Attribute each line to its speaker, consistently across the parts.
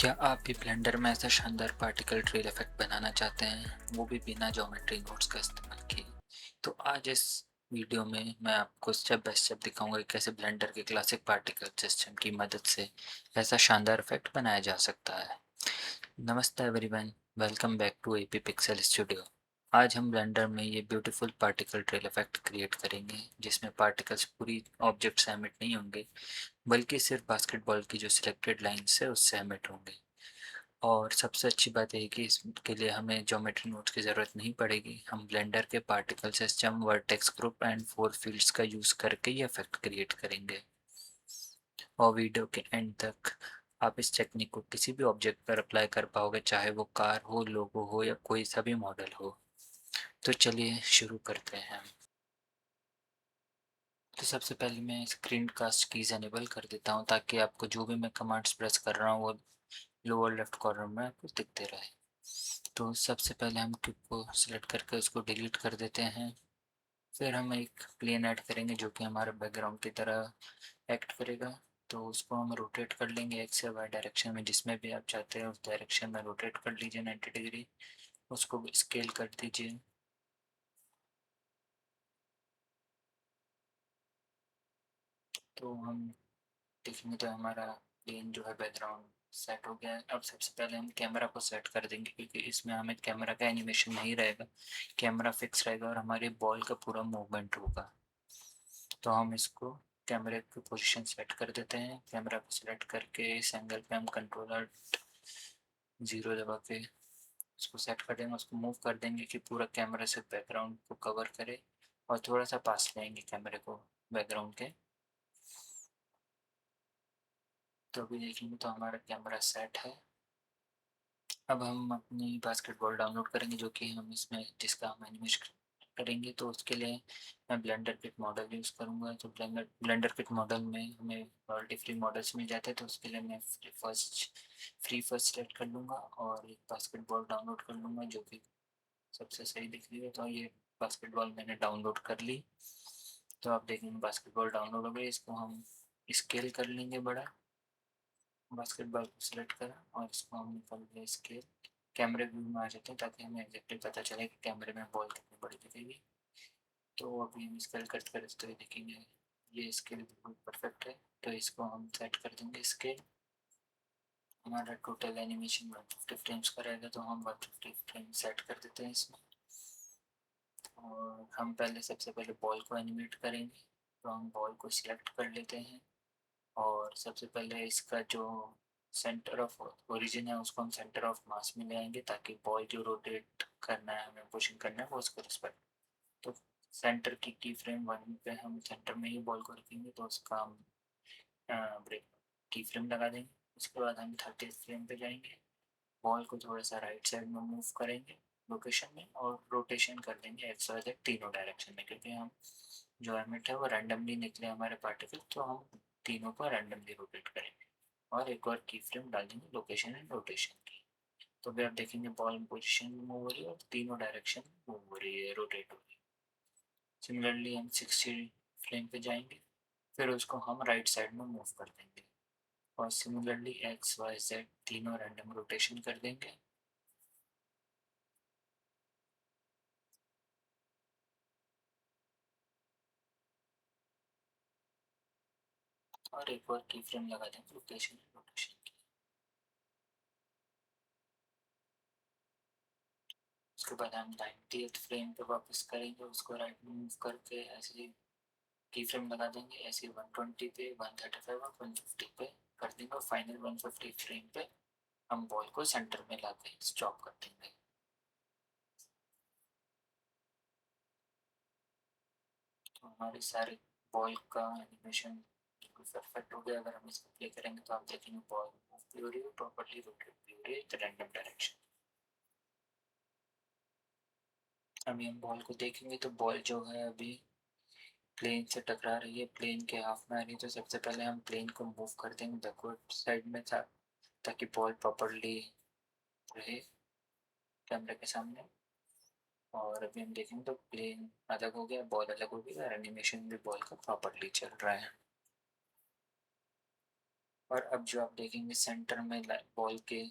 Speaker 1: क्या आप भी ब्लेंडर में ऐसा शानदार पार्टिकल ट्रेल इफेक्ट बनाना चाहते हैं, वो भी बिना ज्योमेट्री नोट्स का इस्तेमाल किए? तो आज इस वीडियो में मैं आपको स्टेप बाय स्टेप दिखाऊंगा कि कैसे ब्लेंडर के क्लासिक पार्टिकल सिस्टम की मदद से ऐसा शानदार इफेक्ट बनाया जा सकता है। नमस्ते everyone, welcome back to AP pixel studio. आज हम ब्लेंडर में ये beautiful particle trail effect create करेंगे, जिसमें पार्टिकल्स पूरी ऑब्जेक्ट से एमिट नहीं होंगे, बल्कि सिर्फ बास्केटबॉल की जो सिलेक्टेड लाइन्स है उससे एमिट होंगे। और सबसे अच्छी बात यह है कि इसके लिए हमें ज्योमेट्री नोट्स की ज़रूरत नहीं पड़ेगी। हम ब्लेंडर के particle system, vertex group and force fields का यूज़ करके ये इफेक्ट क्रिएट करेंगे। और वीडियो के एंड तक आप इस टेक्निक को किसी भी ऑब्जेक्ट पर अप्लाई कर पाओगे, चाहे वो कार हो, लोगो हो या कोई सा भी मॉडल हो। तो चलिए शुरू करते हैं। तो सबसे पहले मैं स्क्रीन कास्ट कीज़ एनेबल कर देता हूँ, ताकि आपको जो भी मैं कमांड्स प्रेस कर रहा हूँ वो लोअर लेफ्ट कॉर्नर में आपको दिखते रहे। तो सबसे पहले हम क्यूब को सिलेक्ट करके उसको डिलीट कर देते हैं। फिर हम एक प्लेन ऐड करेंगे जो कि हमारे बैकग्राउंड की तरह एक्ट करेगा। तो उसको हम रोटेट कर लेंगे एक्स या वाई डायरेक्शन में, जिसमें भी आप चाहते हैं उस डायरेक्शन में रोटेट कर लीजिए 90 डिग्री। उसको स्केल कर दीजिए। तो हम देखेंगे तो हमारा प्लेन जो है बैकग्राउंड सेट हो गया है। अब सबसे पहले हम कैमरा को सेट कर देंगे, क्योंकि इसमें हमें कैमरा का एनिमेशन नहीं रहेगा, कैमरा फिक्स रहेगा और हमारी बॉल का पूरा मूवमेंट होगा। तो हम इसको कैमरे की पोजीशन सेट कर देते हैं। कैमरा को सिलेक्ट करके इस एंगल पे हम कंट्रोलर 0 दबा के उसको सेट कर देंगे। उसको मूव कर देंगे कि पूरा कैमरा से बैकग्राउंड को कवर करे, और थोड़ा सा पास लेंगे कैमरे को बैकग्राउंड के। तो अभी देखेंगे तो हमारा कैमरा सेट है। अब हम अपनी बास्केटबॉल डाउनलोड करेंगे, जो कि हम इसमें जिसका हम एनिमेशन करेंगे। तो उसके लिए मैं ब्लेंडर किट मॉडल यूज़ करूँगा। तो ब्लेंडर किट मॉडल में हमें मल्टी फ्री मॉडल्स मिल जाते हैं। तो उसके लिए मैं फ्री फर्स्ट सेलेक्ट कर लूँगा और एक बास्केटबॉल डाउनलोड कर लूँगा, जो कि सबसे सही दिख रही है। तो ये बास्केटबॉल मैंने डाउनलोड कर ली। तो आप देखेंगे बास्केटबॉल डाउनलोड हो गई। इसको हम स्केल कर लेंगे बड़ा। बास्केटबॉल को सिलेक्ट करा और इसको हम निकाल दिया स्केल। कैमरे व्यू में आ जाते हैं, ताकि हमें एग्जैक्टली पता चले कि कैमरे में बॉल कितनी बड़ी दिखेगी। तो अभी हम स्केल करते करते देखेंगे ये स्केल बिल्कुल परफेक्ट है। तो इसको हम सेट कर देंगे स्केल। हमारा टोटल एनिमेशन 150 फ्रेम्स का रहेगा, तो हम 150 फ्रेम सेट कर देते हैं इसमें। और हम पहले सबसे पहले बॉल को एनिमेट करेंगे। तो हम बॉल को सिलेक्ट कर लेते हैं, और सबसे पहले इसका जो सेंटर ऑफ ओरिजिन है उसको हम सेंटर ऑफ मास में ले आएंगे, ताकि बॉल जो रोटेट करना है, हमें पुशिंग करना है, वो उसको रिस्पेक्ट। तो सेंटर की फ्रेम 1 पे हम सेंटर में ही बॉल को रखेंगे। तो उसका हम ब्रेक की फ्रेम लगा देंगे। उसके बाद हम 30 फ्रेम पे जाएंगे। बॉल को थोड़ा सा राइट साइड में मूव करेंगे लोकेशन में, और रोटेशन कर देंगे एक्स वाई जेड तीनों डायरेक्शन में, क्योंकि हम जो एमिट है वो रैंडमली निकले हमारे पार्टिकल। तो हम तीनों को रैंडमली रोटेट करेंगे और एक और की फ्रेम डाल देंगे लोकेशन एंड रोटेशन की। तो फिर आप देखेंगे बॉल पोजिशन मूव हो रही है और तीनों डायरेक्शन मूव हो रही है, रोटेट हो रही है। सिमिलरली हम 60 फ्रेम पे जाएंगे। फिर उसको हम राइट साइड में मूव कर देंगे, और सिमिलरली एक्स वाई जेड तीनों रैंडम रोटेशन कर देंगे। और एक और की फ्रेम लगा देंगे लोकेशन एंड रोटेशन की। उसके बाद हम 90th फ्रेम पे वापस करेंगे, उसको राइट में मूव करके ऐसे की फ्रेम लगा देंगे। ऐसे 120 पे, 135 और 150 पे कर देंगे, और फाइनल 150 फ्रेम पे हम बॉल को सेंटर में लाके स्टॉप कर देंगे। तो हमारे सारे बॉल का एनिमेशन परफेक्ट हो गया। अगर हम इसको प्ले करेंगे तो आप देखेंगे बॉल मूव भी हो रही है, प्रॉपर्ली रोटेट भी हो रही है रैंडम डायरेक्शन। अभी हम बॉल को देखेंगे तो बॉल जो है अभी प्लेन से टकरा रही है, प्लेन के हाफ में आ रही है। तो सबसे पहले हम प्लेन को मूव कर देंगे बैकवर्ड साइड में था, ताकि बॉल प्रॉपर्ली रहे कैमरे के सामने। और अभी हम देखेंगे तो प्लेन अलग हो गया, बॉल अलग हो गई, और एनिमेशन भी बॉल का प्रॉपर्ली चल रहा है। और अब जो आप देखेंगे सेंटर में बॉल के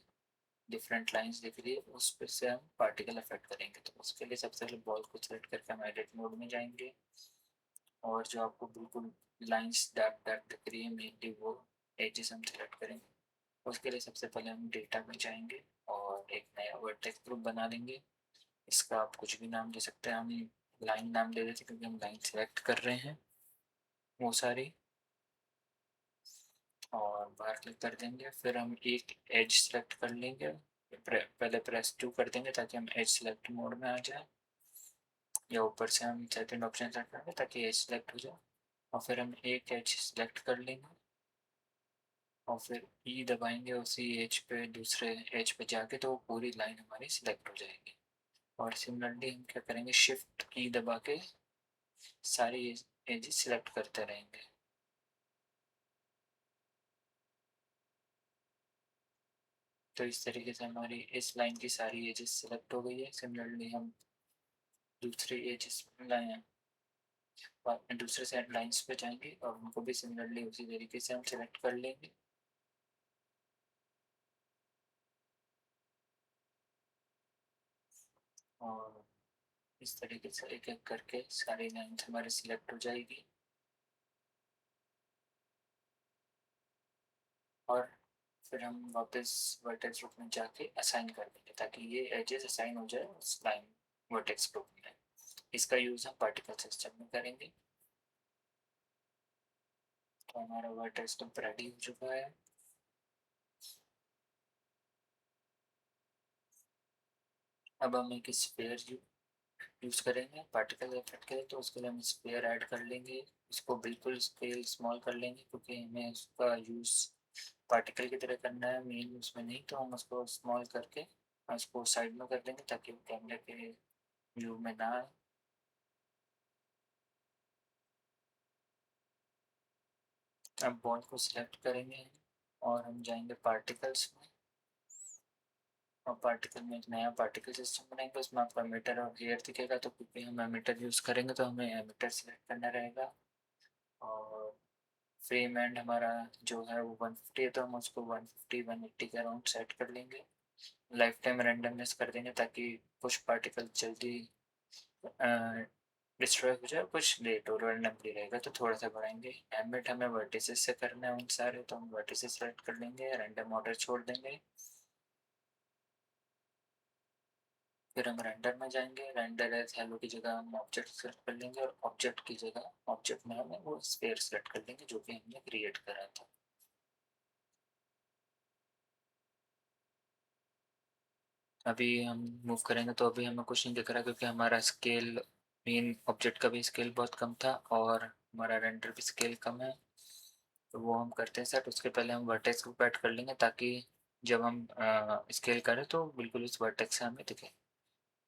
Speaker 1: डिफरेंट लाइंस दिख रही है, उस पर से हम पार्टिकल अफेक्ट करेंगे। तो उसके लिए सबसे पहले बॉल को सेलेक्ट करके हम एडिट मोड में जाएंगे, और जो आपको बिल्कुल लाइंस डार्क डार्क दिख रही है मेनली वो एजेस हम सेलेक्ट करेंगे। उसके लिए सबसे पहले हम डेटा में जाएंगे और एक नया वर्टेक्स ग्रुप बना लेंगे। इसका आप कुछ भी नाम दे सकते हैं, हम लाइन नाम दे देते हैं क्योंकि हम लाइन सेलेक्ट कर रहे हैं वो सारी। और बाहर क्लिक कर देंगे, फिर हम एक एज सेलेक्ट कर लेंगे। पहले प्रेस 2 कर देंगे ताकि हम एज सेलेक्ट मोड में आ जाए, या ऊपर से हम सेकंड ऑप्शन सेलेक्ट करेंगे ताकि एज सेलेक्ट हो जाए। और फिर हम एक एज सेलेक्ट कर लेंगे और फिर ई दबाएंगे उसी एज पे, दूसरे एज पे जाके, तो पूरी लाइन हमारी सिलेक्ट हो जाएगी। और सिमिलरली हम क्या करेंगे, शिफ्ट की दबा के सारी एजेस सिलेक्ट करते रहेंगे। तो इस तरीके से हमारी इस लाइन की सारी एजेस सिलेक्ट हो गई है। सिमिलरली हम दूसरी एजेस लाइन, दूसरे साइड लाइंस पे जाएंगे और उनको भी सिमिलरली उसी तरीके से हम सिलेक्ट कर लेंगे। और इस तरीके से एक एक करके सारी लाइंस हमारी सिलेक्ट हो जाएगी। और फिर हम वापस वर्टेक्स ग्रुप में जाके असाइन कर देंगे ताकि ये एजेस असाइन हो जाए उस लाइन वर्टेक्स ग्रुप में। इसका यूज़ हम पार्टिकल सिस्टम में करेंगे। तो हमारा वर्टेक्स ग्रुप रेडी हो चुका है। अब हम एक स्फीयर यूज़ करेंगे पार्टिकल इफेक्ट के लिए, तो उसके लिए हम स्फीयर ऐड कर लेंगे। उसको बिल्कुल स्केल स्मॉल कर लेंगे क्योंकि हमें उसका यूज़ पार्टिकल की तरह करना है, मेन उसमें नहीं। तो हम उसको स्मॉल करके उसको साइड में कर देंगे ताकि वो कैमरे के व्यू में ना आए। अब बॉल को सिलेक्ट करेंगे और हम जाएंगे पार्टिकल्स में, और पार्टिकल में एक नया पार्टिकल सिस्टम बनाएंगे। उसमें आपका मीटर और एयर दिखेगा, तो क्योंकि हम एमीटर यूज़ करेंगे तो हमें एमीटर सेलेक्ट करना रहेगा। और फ्रेम एंड हमारा जो है वो 150 है, तो हम उसको 150 180 के अराउंड सेट कर लेंगे। लाइफ टाइम रेंडमनेस कर देंगे ताकि कुछ पार्टिकल जल्दी डिस्ट्रॉय हो जाए, कुछ लेट और रैंडमली रहेगा तो थोड़ा सा बढ़ाएंगे। एम्बिट हमें वर्टिसेस से करना है उन सारे, तो हम वर्टिसेस सेलेक्ट कर लेंगे, रैंडम ऑर्डर छोड़ देंगे। फिर हम रेंडर में जाएंगे, रेंडर एज हेलो की जगह हम ऑब्जेक्ट सेलेक्ट कर लेंगे, और ऑब्जेक्ट की जगह ऑब्जेक्ट में हमें वो स्फीयर सेलेक्ट कर लेंगे जो कि हमने क्रिएट करा था। अभी हम मूव करेंगे तो अभी हमें कुछ नहीं दिख रहा क्योंकि हमारा स्केल, मेन ऑब्जेक्ट का भी स्केल बहुत कम था और हमारा रेंडर भी स्केल कम है। तो वो हम करते हैं सेट, उसके पहले हम वर्टेक्स को ऐड कर लेंगे ताकि जब हम स्केल करें तो बिल्कुल उस वर्टेक्स से हमें दिखे।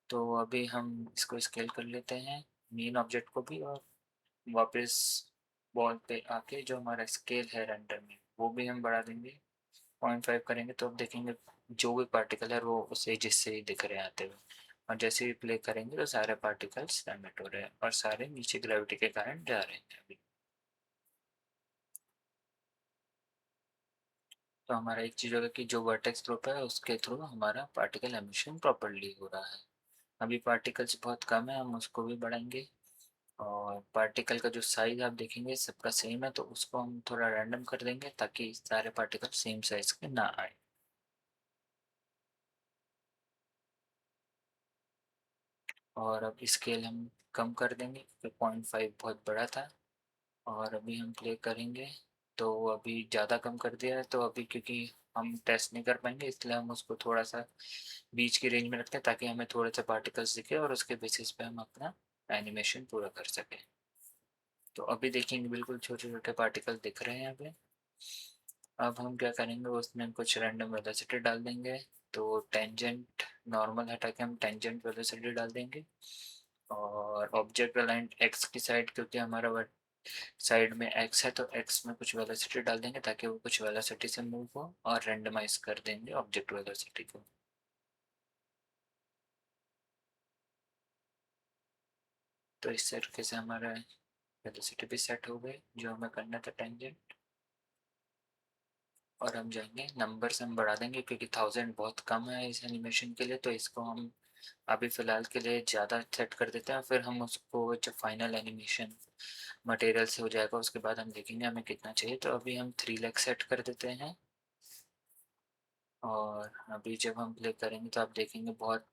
Speaker 1: तो अभी हम इसको स्केल कर लेते हैं, मेन ऑब्जेक्ट को भी, और वापस बॉल पे आके जो हमारा स्केल है रेंडर में वो भी हम बढ़ा देंगे। 0.5 करेंगे तो अब देखेंगे जो भी पार्टिकल है वो उस एजिस से ही दिख रहे हैं आते हुए। और जैसे ही प्ले करेंगे तो सारे पार्टिकल्स एमिट हो रहे हैं और सारे नीचे ग्रेविटी के कारण जा रहे हैं अभी। तो हमारा एक चीज़ होगा कि जो वर्टेक्स ग्रुप है उसके थ्रू हमारा पार्टिकल एमिशन प्रॉपरली हो रहा है। अभी पार्टिकल्स बहुत कम है, हम उसको भी बढ़ाएंगे। और पार्टिकल का जो साइज आप देखेंगे सबका सेम है, तो उसको हम थोड़ा रैंडम कर देंगे ताकि सारे पार्टिकल सेम साइज के ना आए। और अब स्केल हम कम कर देंगे क्योंकि 0.5 बहुत बड़ा था। और अभी हम प्ले करेंगे तो अभी ज़्यादा कम कर दिया है, तो अभी क्योंकि हम टेस्ट नहीं कर पाएंगे इसलिए हम उसको थोड़ा सा बीच की रेंज में रखते हैं ताकि हमें थोड़े से पार्टिकल्स दिखे और उसके बेसिस पे हम अपना एनिमेशन पूरा कर सकें। तो अभी देखेंगे बिल्कुल छोटे छोटे पार्टिकल दिख रहे हैं अभी। अब हम क्या करेंगे, उसमें कुछ रैंडम वेलोसिटी डाल देंगे। तो टेंजेंट नॉर्मल हटा के हम टेंजेंट वेलोसिटी डाल देंगे। और ऑब्जेक्ट अलाइंड एक्स की साइड, क्योंकि हमारा साइड में एक्स है तो एक्स में कुछ वेलोसिटी डाल देंगे ताकि वो कुछ वेलोसिटी से मूव हो, और रेंडमाइज कर देंगे ऑब्जेक्ट वेलोसिटी को। तो इस तरीके से हमारा वेलोसिटी भी सेट हो गई जो हमें करना था टेंजेंट। और हम जाएंगे नंबर्स हम बढ़ा देंगे क्योंकि 1000 बहुत कम है इस एनिमेशन के लिए, तो इसको हम अभी फ़िलहाल के लिए ज़्यादा सेट कर देते हैं। फिर हम उसको जब फाइनल एनिमेशन मटेरियल से हो जाएगा उसके बाद हम देखेंगे हमें कितना चाहिए। तो अभी हम 3 लाख सेट कर देते हैं। और अभी जब हम प्ले करेंगे तो आप देखेंगे बहुत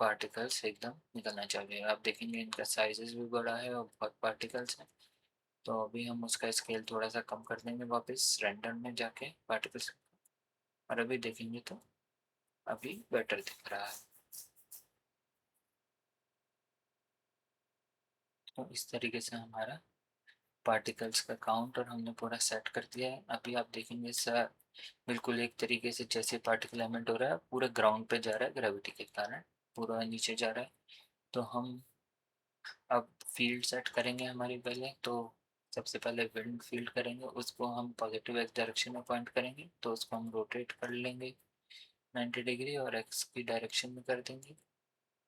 Speaker 1: पार्टिकल्स एकदम निकलना चाहिए। आप देखेंगे इनका साइजेस भी बड़ा है और बहुत पार्टिकल्स हैं। तो अभी हम उसका स्केल थोड़ा सा कम कर देंगे वापस रेंडर में जाके पार्टिकल्स। और अभी देखेंगे तो अभी बेटर दिख रहा है। तो इस तरीके से हमारा पार्टिकल्स का काउंट और हमने पूरा सेट कर दिया है। अभी आप देखेंगे सर बिल्कुल एक तरीके से जैसे पार्टिकल एमिट हो रहा है पूरा ग्राउंड पे जा रहा है ग्रेविटी के कारण, पूरा नीचे जा रहा है। तो हम अब फील्ड सेट करेंगे हमारी पहले। तो सबसे पहले विंड फील्ड करेंगे, उसको हम पॉजिटिव एक्स डायरेक्शन में पॉइंट करेंगे। तो उसको हम रोटेट कर लेंगे 90 डिग्री और एक्स की डायरेक्शन में कर देंगे।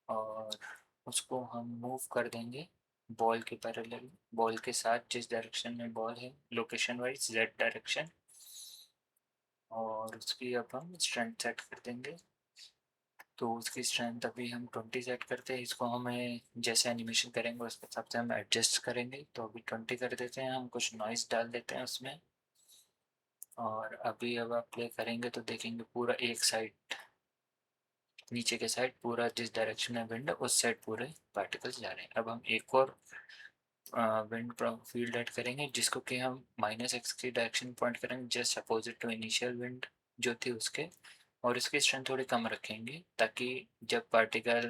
Speaker 1: और उसको हम मूव कर देंगे बॉल के पैरेलल, बॉल के साथ जिस डायरेक्शन में बॉल है लोकेशन वाइज जेड डायरेक्शन। और उसकी अब हम स्ट्रेंथ सेट कर देंगे। तो उसकी स्ट्रेंथ अभी हम 20 सेट करते हैं। इसको हमें जैसे एनिमेशन करेंगे उसके हिसाब से हम एडजस्ट करेंगे। तो अभी 20 कर देते हैं, हम कुछ नॉइस डाल देते हैं उसमें। और अभी अब आप प्ले करेंगे तो देखेंगे पूरा एक साइड नीचे के साइड पूरा जिस डायरेक्शन में विंड है उस साइड पूरे पार्टिकल्स जा रहे हैं। अब हम एक और विंड फील्ड ऐड करेंगे जिसको कि हम माइनस एक्स की डायरेक्शन पॉइंट करेंगे just opposite to initial wind जो थी उसके। और इसकी स्ट्रेंथ थोड़ी कम रखेंगे ताकि जब पार्टिकल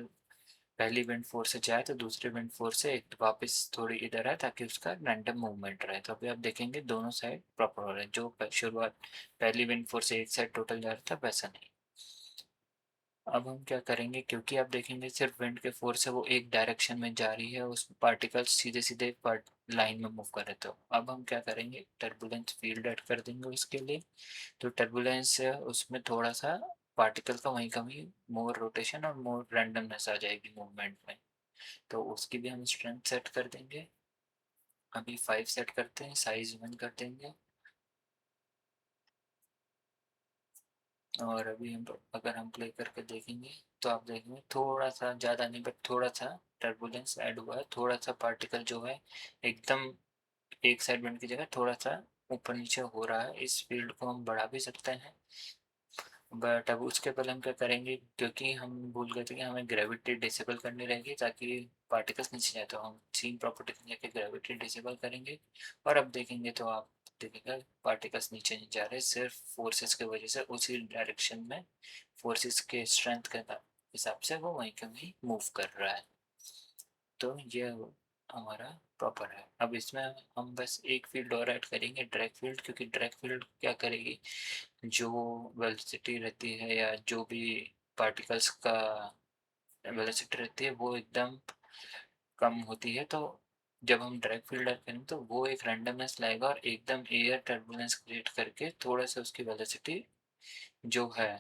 Speaker 1: पहली विंड फोर्स से जाए तो दूसरी विंड फोर्स से एक वापस थोड़ी इधर आए ताकि उसका रैंडम मूवमेंट रहे। तो अभी आप देखेंगे दोनों साइड प्रॉपर हो रहे हैं। जो शुरुआत पहली विंड फोर्स से एक साइड टोटल जा रहा था वैसा नहीं। अब हम क्या करेंगे क्योंकि आप देखेंगे सिर्फ विंड के फोर्स से वो एक डायरेक्शन में जा रही है, उस पार्टिकल्स सीधे सीधे पार्ट लाइन में मूव कर रहे। तो अब हम क्या करेंगे टर्बुलेंस फील्ड ऐड कर देंगे उसके लिए। तो टर्बुलेंस से उसमें थोड़ा सा पार्टिकल का वहीं कहीं मोर रोटेशन और मोर रैंडमनेस आ जाएगी मूवमेंट में। तो उसकी भी हम स्ट्रेंथ सेट कर देंगे। अभी 5 सेट करते हैं, साइज 1 कर देंगे। और अभी हम अगर हम प्ले करके देखेंगे तो आप देखेंगे थोड़ा सा ज़्यादा नहीं बट थोड़ा सा टर्बुलेंस ऐड हुआ है। थोड़ा सा पार्टिकल जो है एकदम एक साइड बेंड की जगह थोड़ा सा ऊपर नीचे हो रहा है। इस फील्ड को हम बढ़ा भी सकते हैं बट अब उसके पहले हम क्या करेंगे क्योंकि हम भूल गए थे कि हमें ग्रेविटी डिसेबल करनी रहेगी ताकि पार्टिकल्स नीचे जाए। तो हम सीन प्रॉपर्टी में जाके ग्रेविटी डिसेबल करेंगे। और अब देखेंगे तो आप देखिएगा पार्टिकल्स नीचे नहीं जा रहे सिर्फ फोर्सेस की वजह से उसी डायरेक्शन में फोर्सेस के स्ट्रेंथ के हिसाब से वो वहीं कहीं मूव कर रहा है। तो ये हमारा प्रॉपर है। अब इसमें हम बस एक फील्ड और ऐड करेंगे ड्रैग फील्ड, क्योंकि ड्रैग फील्ड क्या करेगी जो वेलोसिटी रहती है या जो भी पार्टिकल्स का वेलोसिटी रहती है वो एकदम कम होती है। तो जब हम ड्रैग फील्ड ऐड करेंगे तो वो एक रैंडमनेस लाएगा और एकदम एयर टर्बुलेंस क्रिएट करके थोड़ा सा उसकी वेलोसिटी जो है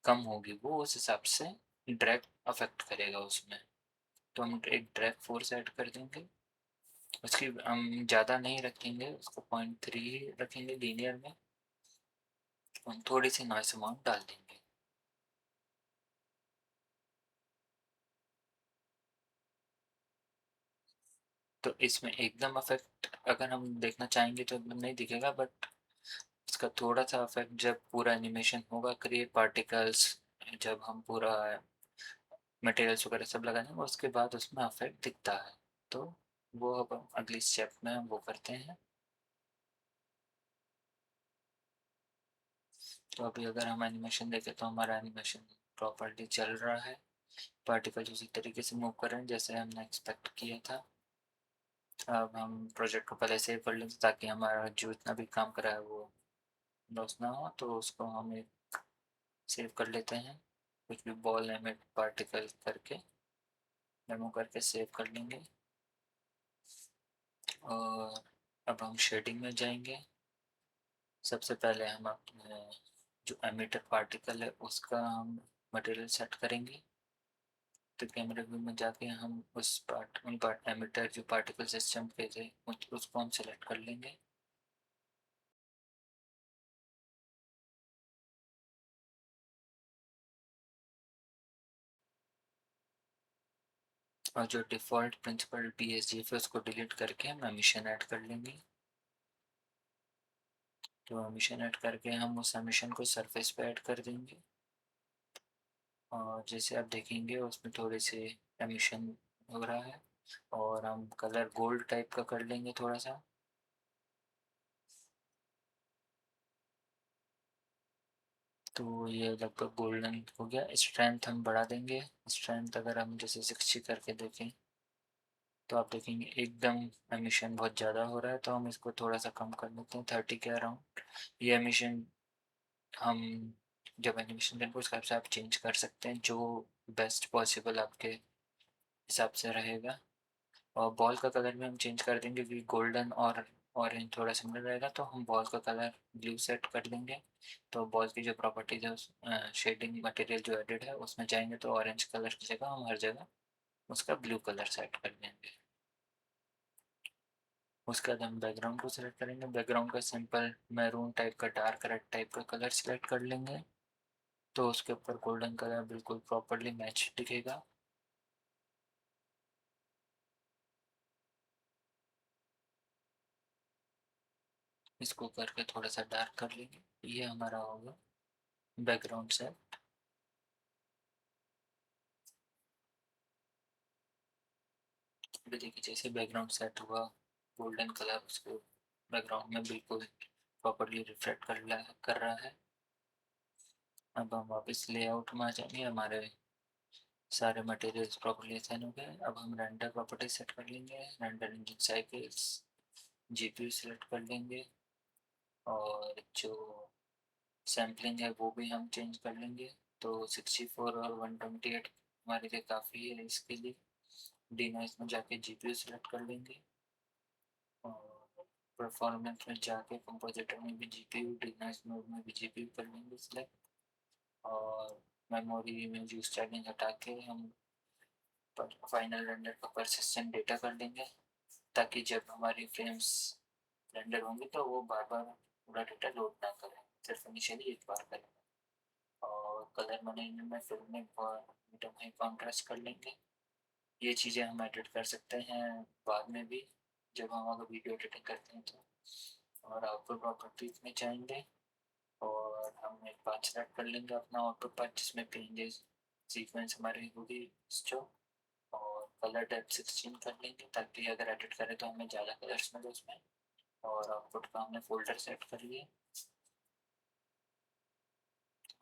Speaker 1: कम होगी, वो उस हिसाब से ड्रैग अफेक्ट करेगा उसमें। तो हम एक ड्रैग फोर्स ऐड कर देंगे। उसकी हम ज़्यादा नहीं रखेंगे, उसको 0.3 रखेंगे लीनियर में। हम थोड़ी सी नॉइस अमाउंट डाल देंगे। तो इसमें एकदम अफेक्ट अगर हम देखना चाहेंगे तो एकदम नहीं दिखेगा बट इसका थोड़ा सा अफेक्ट जब पूरा एनिमेशन होगा क्रिएट पार्टिकल्स, जब हम पूरा मटेरियल्स वगैरह सब लगा देंगे उसके बाद उसमें अफेक्ट दिखता है। तो वो अब हम अगली स्टेप में हम वो करते हैं। तो अभी अगर हम एनिमेशन देखें तो हमारा एनिमेशन प्रॉपर्ली चल रहा है। पार्टिकल उसी तरीके से मूव कर रहे हैं जैसे हमने एक्सपेक्ट किया था। अब हम प्रोजेक्ट को पहले सेव कर लेंगे ताकि हमारा जो इतना भी काम करा है वो लॉस ना हो। तो उसको हम एक सेव कर लेते हैं कुछ भी बॉल एमिट पार्टिकल करके डेमो करके सेव कर लेंगे। और अब हम शेडिंग में जाएंगे। सबसे पहले हम अपने जो एमिटर पार्टिकल है उसका हम मटेरियल सेट करेंगे। तो कैमरे व्यू में जाके हम उस पार्ट उन पार्ट एमिटर जो पार्टिकल सिस्टम के थे उसको हम सेलेक्ट कर लेंगे। और जो डिफ़ॉल्ट प्रिंसिपल पीएसजीएफ है उसको डिलीट करके हम एमिशन ऐड कर लेंगे। तो एमिशन ऐड करके हम उस एमिशन को सरफेस पे ऐड कर देंगे और जैसे आप देखेंगे उसमें थोड़े से एमिशन हो रहा है और हम कलर गोल्ड टाइप का कर लेंगे थोड़ा सा। तो ये लगभग गोल्डन हो गया। स्ट्रेंथ हम बढ़ा देंगे। स्ट्रेंथ अगर हम जैसे 60 करके देखें तो आप देखेंगे एकदम एमिशन बहुत ज़्यादा हो रहा है, तो हम इसको थोड़ा सा कम कर लेते हैं 30 के अराउंड। ये एमिशन हम जब एनिमेशन देंगे उसके हिसाब से आप चेंज कर सकते हैं जो बेस्ट पॉसिबल आपके हिसाब से रहेगा। और बॉल का कलर भी हम चेंज कर देंगे क्योंकि गोल्डन और ऑरेंज थोड़ा सिमिलर रहेगा, तो हम बॉल का कलर ब्लू सेट कर देंगे। तो बॉल की जो प्रॉपर्टीज है उस शेडिंग मटेरियल जो एडिड है उसमें जाएंगे तो ऑरेंज कलर की जगह हम हर जगह उसका ब्लू कलर सेट कर देंगे। उसके बाद हम बैकग्राउंड को सिलेक्ट करेंगे। बैकग्राउंड का सिंपल मैरून टाइप का डार्क रेड टाइप का कलर सिलेक्ट कर लेंगे तो उसके ऊपर गोल्डन कलर बिल्कुल प्रॉपरली मैच दिखेगा। इसको करके थोड़ा सा डार्क कर लेंगे। ये हमारा होगा बैकग्राउंड से। अभी देखिए जैसे बैकग्राउंड सेट हुआ गोल्डन कलर उसको बैकग्राउंड में बिल्कुल प्रॉपरली रिफ्लेक्ट कर रहा है। अब हम वापस लेआउट में आ जाएंगे। हमारे सारे मटेरियल्स प्रॉपरली असाइन हो गए। अब हम रेंडर प्रॉपर्टी सेट कर लेंगे। Render engine cycles GPU select कर लेंगे और जो सैम्पलिंग है वो भी हम चेंज कर लेंगे। तो 64 और 128 हमारे लिए काफ़ी है इसके लिए। डीनाइस में जाके जीपीयू सेलेक्ट कर लेंगे और परफॉर्मेंस में जाके कंपोजिटर में भी जीपीयू, डीनाइस मोड में भी जीपीयू कर लेंगे सिलेक्ट। और मेमोरी में यूज स्टाइलिंग हटा के हम फाइनल रेंडर का परसिस्टेंट डेटा कर लेंगे ताकि जब हमारी फ्रेम्स रेंडर होंगी तो वो बार बार पूरा डेटा लोड ना करें, सिर्फ इनिशियली एक बार करें। और कलर मैनेजमेंट में फिल्म में मीडियम हाई कॉन्ट्रास्ट कर लेंगे। ये चीज़ें हम एडिट कर सकते हैं बाद में भी जब हम अगर वीडियो एडिटिंग करते हैं तो। और आउटपुट प्रॉपर्टीज में जाएंगे और हम एक पाथ सेलेक्ट कर लेंगे अपना आउटपुट पाथ जिसमें पेंजेस सीक्वेंस हमारी होगी जो। और कलर डेप्थ 16 कर लेंगे ताकि अगर एडिट करें तो हमें ज़्यादा कलर्स मिले उसमें। और आउटपुट का हमने फोल्डर सेट कर लिए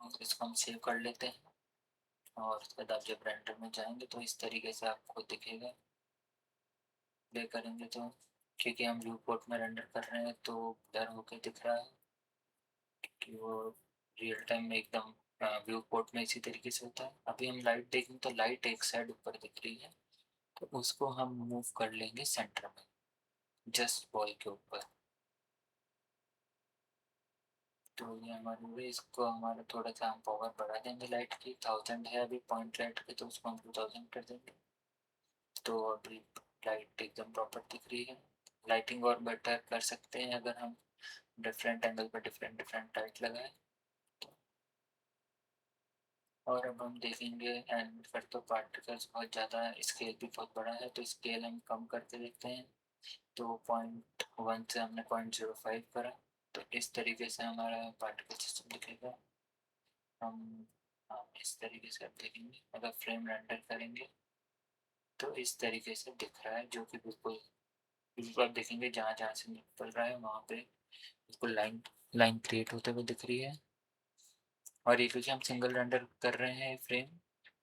Speaker 1: और इसको हम सेव कर लेते हैं। और उसके बाद आप जब रेंडर में जाएंगे तो इस तरीके से आपको दिखेगा। प्ले करेंगे तो क्योंकि हम व्यू पोर्ट में रेंडर कर रहे हैं तो ब्लर होके दिख रहा है कि वो रियल टाइम में एकदम व्यू पोर्ट में इसी तरीके से होता है। अभी हम लाइट देखेंगे तो लाइट एक साइड ऊपर दिख रही है तो उसको हम मूव कर लेंगे सेंटर में जस्ट बॉल के ऊपर। तो ये हमारे हुए। इसको हमारा थोड़ा सा हम पावर बढ़ा देंगे। लाइट की 1000 है अभी पॉइंट लाइट की तो उसको हम 2000 कर देंगे। तो अभी लाइट एकदम प्रॉपर दिख रही है। लाइटिंग और बेटर कर सकते हैं अगर हम डिफरेंट एंगल पर डिफरेंट डिफरेंट लाइट लगाएं। और अब हम देखेंगे एंड पर तो पार्टिकल्स बहुत ज़्यादा, स्केल भी बहुत बड़ा है तो स्केल हम कम करके देखते हैं। तो 0.1 से हमने 0.05 करा तो इस तरीके से हमारा पार्टिकल सिस्टम दिखेगा। हम इस तरीके से अब देखेंगे अगर फ्रेम रेंडर करेंगे तो इस तरीके से दिख रहा है जो कि बिल्कुल बिल्कुल आप देखेंगे जहाँ जहाँ से निकल रहा है वहाँ पे बिल्कुल लाइन लाइन क्रिएट होते हुए दिख रही है। और ये क्योंकि हम सिंगल रेंडर कर रहे हैं फ्रेम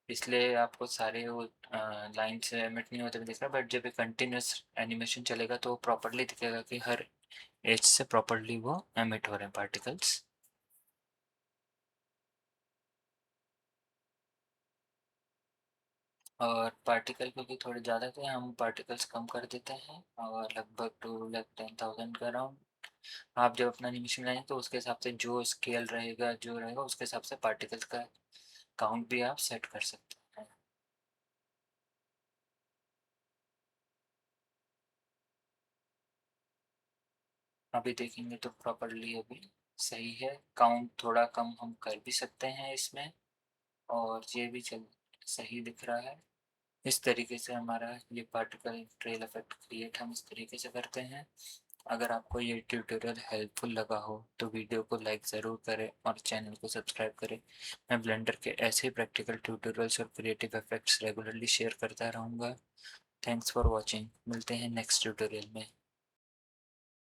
Speaker 1: इसलिए आपको सारे वो लाइन से एमिट नहीं होते हुए दिख रहा है। बट जब ये कंटिन्यूस एनिमेशन चलेगा तो प्रॉपरली दिखेगा कि हर एज से प्रॉपरली वो एमिट हो रहे हैं पार्टिकल्स। और पार्टिकल क्योंकि थोड़े ज़्यादा थे हम पार्टिकल्स कम कर देते हैं और लगभग 2,10,000 का अराउंड। आप जब अपना एनिमेशन लाएंगे तो उसके हिसाब से जो स्केल रहेगा जो रहेगा उसके हिसाब से पार्टिकल्स का काउंट भी आप सेट कर सकते हैं। अभी देखेंगे तो प्रॉपरली अभी सही है। काउंट थोड़ा कम हम कर भी सकते हैं इसमें और ये भी चल सही दिख रहा है। इस तरीके से हमारा ये पार्टिकल ट्रेल इफेक्ट क्रिएट हम इस तरीके से करते हैं। अगर आपको ये ट्यूटोरियल हेल्पफुल लगा हो तो वीडियो को लाइक ज़रूर करें और चैनल को सब्सक्राइब करें। मैं ब्लेंडर के ऐसे प्रैक्टिकल ट्यूटोरियल्स और क्रिएटिव इफेक्ट्स रेगुलरली शेयर करता रहूँगा। Thanks for watching. मिलते हैं नेक्स्ट ट्यूटोरियल में।